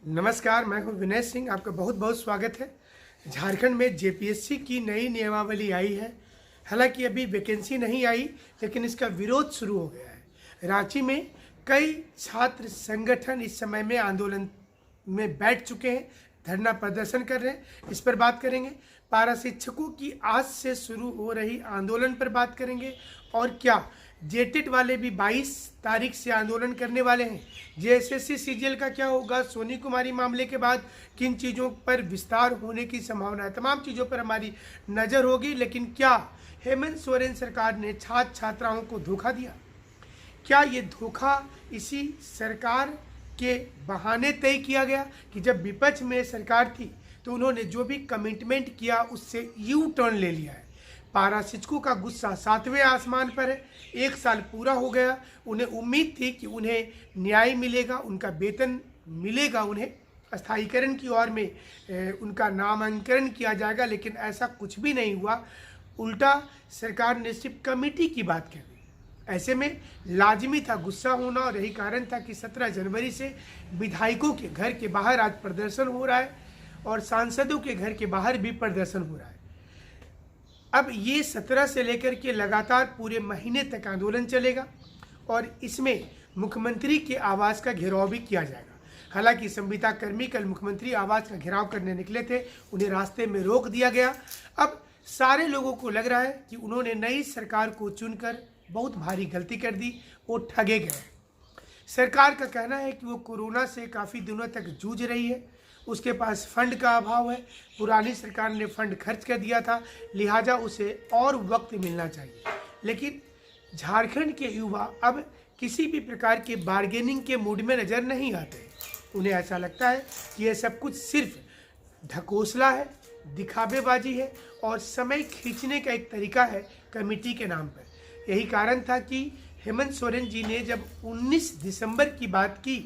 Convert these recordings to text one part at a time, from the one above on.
नमस्कार, मैं हूं विनय सिंह। आपका बहुत बहुत स्वागत है। झारखंड में जेपीएससी की नई नियमावली आई है। हालांकि अभी वैकेंसी नहीं आई, लेकिन इसका विरोध शुरू हो गया है। रांची में कई छात्र संगठन इस समय में आंदोलन में बैठ चुके हैं, धरना प्रदर्शन कर रहे हैं। इस पर बात करेंगे। पारा शिक्षकों की आज से शुरू हो रही आंदोलन पर बात करेंगे। और क्या जेटेट वाले भी 22 तारीख से आंदोलन करने वाले हैं? जेएसएससी सीजीएल का क्या होगा? सोनी कुमारी मामले के बाद किन चीज़ों पर विस्तार होने की संभावना है? तमाम चीज़ों पर हमारी नज़र होगी। लेकिन क्या हेमंत सोरेन सरकार ने छात्र छात्राओं को धोखा दिया? क्या ये धोखा इसी सरकार के बहाने तय किया गया कि जब विपक्ष में सरकार थी तो उन्होंने जो भी कमिटमेंट किया उससे यू टर्न ले लिया है? पारा शिक्षकों का गुस्सा 7वें आसमान पर है। 1 साल पूरा हो गया। उन्हें उम्मीद थी कि उन्हें न्याय मिलेगा, उनका वेतन मिलेगा, उन्हें स्थायीकरण की ओर में उनका नामांकन किया जाएगा, लेकिन ऐसा कुछ भी नहीं हुआ। उल्टा सरकार ने सिर्फ कमेटी की बात कर दी। ऐसे में लाजमी था गुस्सा होना, और यही कारण था कि 17 जनवरी से विधायकों के घर के बाहर आज प्रदर्शन हो रहा है और सांसदों के घर के बाहर भी प्रदर्शन हो रहा है। अब ये 17 से लेकर के लगातार पूरे महीने तक आंदोलन चलेगा और इसमें मुख्यमंत्री के आवास का घेराव भी किया जाएगा। हालांकि संविदा कर्मी कल मुख्यमंत्री आवास का घेराव करने निकले थे, उन्हें रास्ते में रोक दिया गया। अब सारे लोगों को लग रहा है कि उन्होंने नई सरकार को चुनकर बहुत भारी गलती कर दी, वो ठगे गए। सरकार का कहना है कि वो कोरोना से काफ़ी दिनों तक जूझ रही है, उसके पास फंड का अभाव है। पुरानी सरकार ने फंड खर्च कर दिया था, लिहाजा उसे और वक्त मिलना चाहिए। लेकिन झारखंड के युवा अब किसी भी प्रकार के बार्गेनिंग के मूड में नज़र नहीं आते। उन्हें ऐसा लगता है कि यह सब कुछ सिर्फ ढकोसला है, दिखावेबाजी है और समय खींचने का एक तरीका है कमेटी के नाम पर। यही कारण था कि हेमंत सोरेन जी ने जब 19 दिसंबर की बात की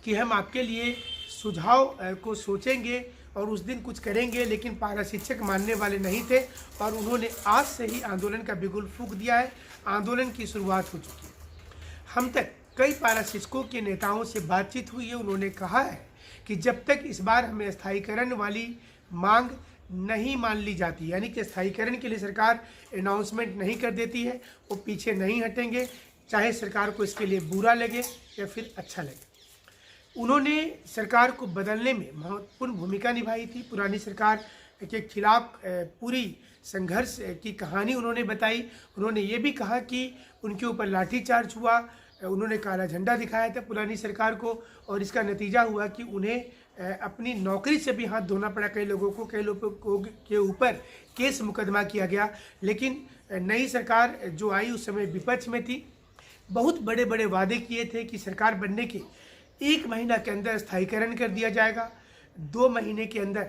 कि हम आपके लिए सुझाव को सोचेंगे और उस दिन कुछ करेंगे, लेकिन पारा शिक्षक मानने वाले नहीं थे और उन्होंने आज से ही आंदोलन का बिगुल फूंक दिया है। आंदोलन की शुरुआत हो चुकी है। हम तक कई पारा शिक्षकों के नेताओं से बातचीत हुई है। उन्होंने कहा है कि जब तक इस बार हमें स्थायीकरण वाली मांग नहीं मान ली जाती, यानी कि स्थायीकरण के लिए सरकार अनाउंसमेंट नहीं कर देती है, वो पीछे नहीं हटेंगे, चाहे सरकार को इसके लिए बुरा लगे या फिर अच्छा लगे। उन्होंने सरकार को बदलने में महत्वपूर्ण भूमिका निभाई थी। पुरानी सरकार के खिलाफ पूरी संघर्ष की कहानी उन्होंने बताई। उन्होंने ये भी कहा कि उनके ऊपर लाठीचार्ज हुआ, उन्होंने काला झंडा दिखाया था पुरानी सरकार को, और इसका नतीजा हुआ कि उन्हें अपनी नौकरी से भी हाथ धोना पड़ा। कई लोगों के ऊपर केस मुकदमा किया गया। लेकिन नई सरकार जो आई उस समय विपक्ष में थी। बहुत बड़े बड़े वादे किए थे कि सरकार बनने के 1 महीना के अंदर स्थायीकरण कर दिया जाएगा, 2 महीने के अंदर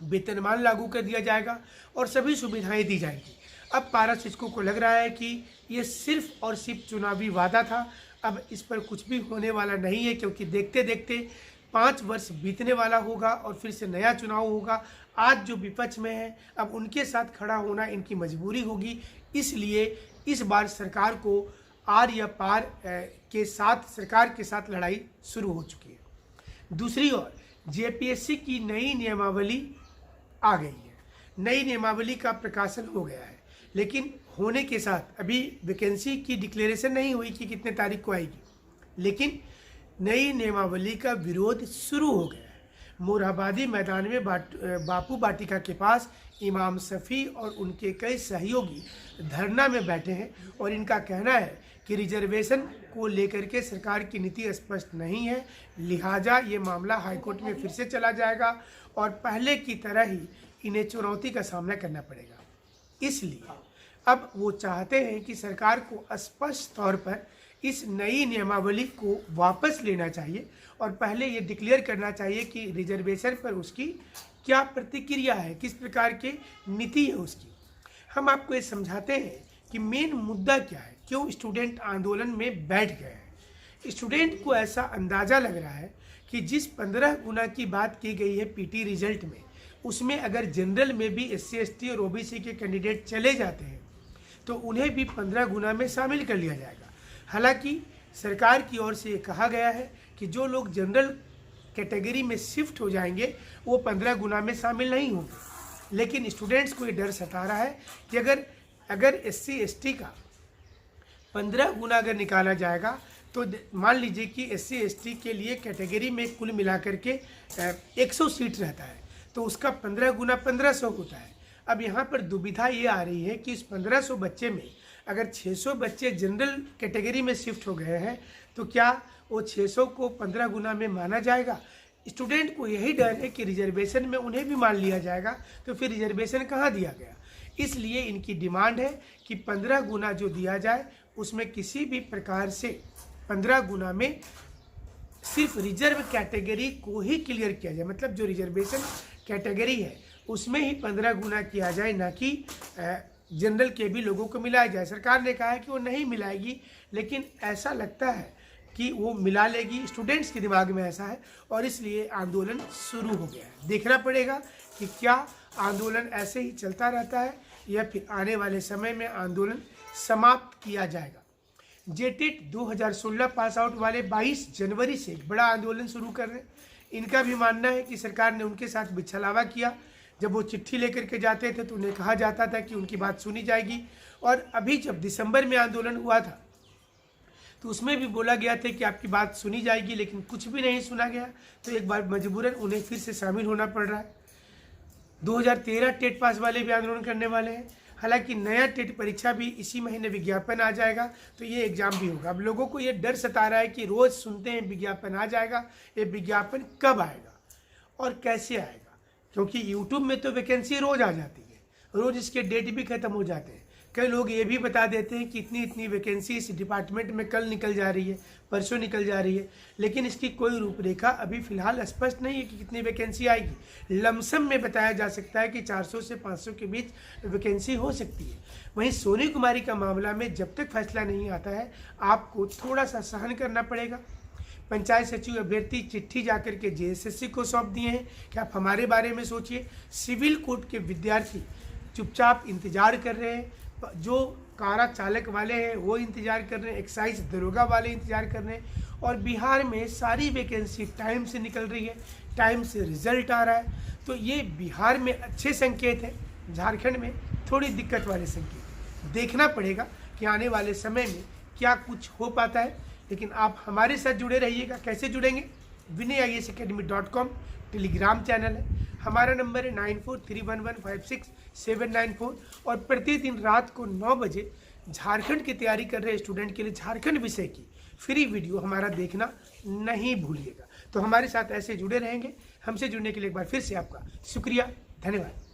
वेतनमान लागू कर दिया जाएगा और सभी सुविधाएं दी जाएंगी। अब पारा शिक्षकों को लग रहा है कि ये सिर्फ और सिर्फ चुनावी वादा था। अब इस पर कुछ भी होने वाला नहीं है, क्योंकि देखते देखते 5 वर्ष बीतने वाला होगा और फिर से नया चुनाव होगा। आज जो विपक्ष में है, अब उनके साथ खड़ा होना इनकी मजबूरी होगी। इसलिए इस बार सरकार को आर या पार के साथ, सरकार के साथ लड़ाई शुरू हो चुकी है। दूसरी ओर जेपीएससी की नई नियमावली आ गई है। नई नियमावली का प्रकाशन हो गया है, लेकिन होने के साथ अभी वैकेंसी की डिक्लेरेशन नहीं हुई कि कितने तारीख को आएगी, लेकिन नई नियमावली का विरोध शुरू हो गया है। मोरहाबादी मैदान में बापू वाटिका के पास इमाम शफी और उनके कई सहयोगी धरना में बैठे हैं और इनका कहना है कि रिजर्वेशन को लेकर के सरकार की नीति स्पष्ट नहीं है, लिहाजा ये मामला हाईकोर्ट में फिर से चला जाएगा और पहले की तरह ही इन्हें चुनौती का सामना करना पड़ेगा। इसलिए अब वो चाहते हैं कि सरकार को स्पष्ट तौर पर इस नई नियमावली को वापस लेना चाहिए और पहले ये डिक्लेयर करना चाहिए कि रिजर्वेशन पर उसकी क्या प्रतिक्रिया है, किस प्रकार की नीति है उसकी। हम आपको ये समझाते हैं कि मेन मुद्दा क्या है, क्यों स्टूडेंट आंदोलन में बैठ गए हैं। स्टूडेंट को ऐसा अंदाज़ा लग रहा है कि जिस 15 गुना की बात की गई है पीटी रिजल्ट में, उसमें अगर जनरल में भी SC ST और OBC के कैंडिडेट चले जाते हैं तो उन्हें भी 15 गुना में शामिल कर लिया जाएगा। हालांकि सरकार की ओर से ये कहा गया है कि जो लोग जनरल कैटेगरी में शिफ्ट हो जाएंगे वो 15 गुना में शामिल नहीं होंगे। लेकिन स्टूडेंट्स को ये डर सता रहा है कि अगर SC/ST का 15 गुना अगर निकाला जाएगा तो मान लीजिए कि SC/ST के लिए कैटेगरी में कुल मिलाकर के 100 सीट रहता है, तो उसका 15 गुना 1500 होता है। अब यहाँ पर दुविधा ये आ रही है कि इस 1500 बच्चे में अगर 600 बच्चे जनरल कैटेगरी में शिफ्ट हो गए हैं तो क्या वो 600 को 15 गुना में माना जाएगा? स्टूडेंट को यही डर है कि रिजर्वेशन में उन्हें भी मान लिया जाएगा, तो फिर रिजर्वेशन कहाँ दिया गया। इसलिए इनकी डिमांड है कि 15 गुना जो दिया जाए उसमें किसी भी प्रकार से 15 गुना में सिर्फ रिजर्व कैटेगरी को ही क्लियर किया जाए, मतलब जो रिजर्वेशन कैटेगरी है उसमें ही 15 गुना किया जाए, ना कि जनरल के भी लोगों को मिलाया जाए। सरकार ने कहा है कि वो नहीं मिलाएगी, लेकिन ऐसा लगता है कि वो मिला लेगी, स्टूडेंट्स के दिमाग में ऐसा है, और इसलिए आंदोलन शुरू हो गया है। देखना पड़ेगा कि क्या आंदोलन ऐसे ही चलता रहता है या फिर आने वाले समय में आंदोलन समाप्त किया जाएगा। जेटेट 2016 पास आउट वाले 22 जनवरी से एक बड़ा आंदोलन शुरू कर रहे हैं। इनका भी मानना है कि सरकार ने उनके साथ बिछलावा किया। जब वो चिट्ठी लेकर के जाते थे तो उन्हें कहा जाता था कि उनकी बात सुनी जाएगी, और अभी जब दिसंबर में आंदोलन हुआ था तो उसमें भी बोला गया था कि आपकी बात सुनी जाएगी, लेकिन कुछ भी नहीं सुना गया। तो एक बार मजबूरन उन्हें फिर से शामिल होना पड़ रहा है। 2013 टेट पास वाले भी आंदोलन करने वाले हैं। हालांकि नया टेट परीक्षा भी इसी महीने विज्ञापन आ जाएगा, तो ये एग्ज़ाम भी होगा। अब लोगों को ये डर सता रहा है कि रोज़ सुनते हैं विज्ञापन आ जाएगा, ये विज्ञापन कब आएगा और कैसे आएगा, क्योंकि यूट्यूब में तो वैकेंसी रोज़ आ जाती है, रोज़ इसके डेट भी ख़त्म हो जाते हैं। कई लोग ये भी बता देते हैं कि इतनी इतनी वैकेंसी इस डिपार्टमेंट में कल निकल जा रही है, परसों निकल जा रही है, लेकिन इसकी कोई रूपरेखा अभी फ़िलहाल स्पष्ट नहीं है कि कितनी वैकेंसी आएगी। लमसम में बताया जा सकता है कि 400 से 500 के बीच वैकेंसी हो सकती है। वहीं सोनी कुमारी का मामला में जब तक फैसला नहीं आता है आपको थोड़ा सा सहन करना पड़ेगा। पंचायत सचिव अभ्यर्थी चिट्ठी जाकर के JSSC को सौंप दिए हैं कि आप हमारे बारे में सोचिए। सिविल कोर्ट के विद्यार्थी चुपचाप इंतजार कर रहे हैं, जो कारा चालक वाले हैं वो इंतजार कर रहे हैं, एक्साइज दरोगा वाले इंतजार कर रहे हैं, और बिहार में सारी वैकेंसी टाइम से निकल रही है, टाइम से रिजल्ट आ रहा है। तो ये बिहार में अच्छे संकेत है, झारखंड में थोड़ी दिक्कत वाले संकेत। देखना पड़ेगा कि आने वाले समय में क्या कुछ हो पाता है, लेकिन आप हमारे साथ जुड़े रहिएगा। कैसे जुड़ेंगे? vinayisacademy.com टेलीग्राम चैनल है, हमारा नंबर है 9431156794, और प्रतिदिन रात को 9 बजे झारखंड की तैयारी कर रहे स्टूडेंट के लिए झारखंड विषय की फ्री वीडियो हमारा देखना नहीं भूलिएगा। तो हमारे साथ ऐसे जुड़े रहेंगे। हमसे जुड़ने के लिए एक बार फिर से आपका शुक्रिया, धन्यवाद।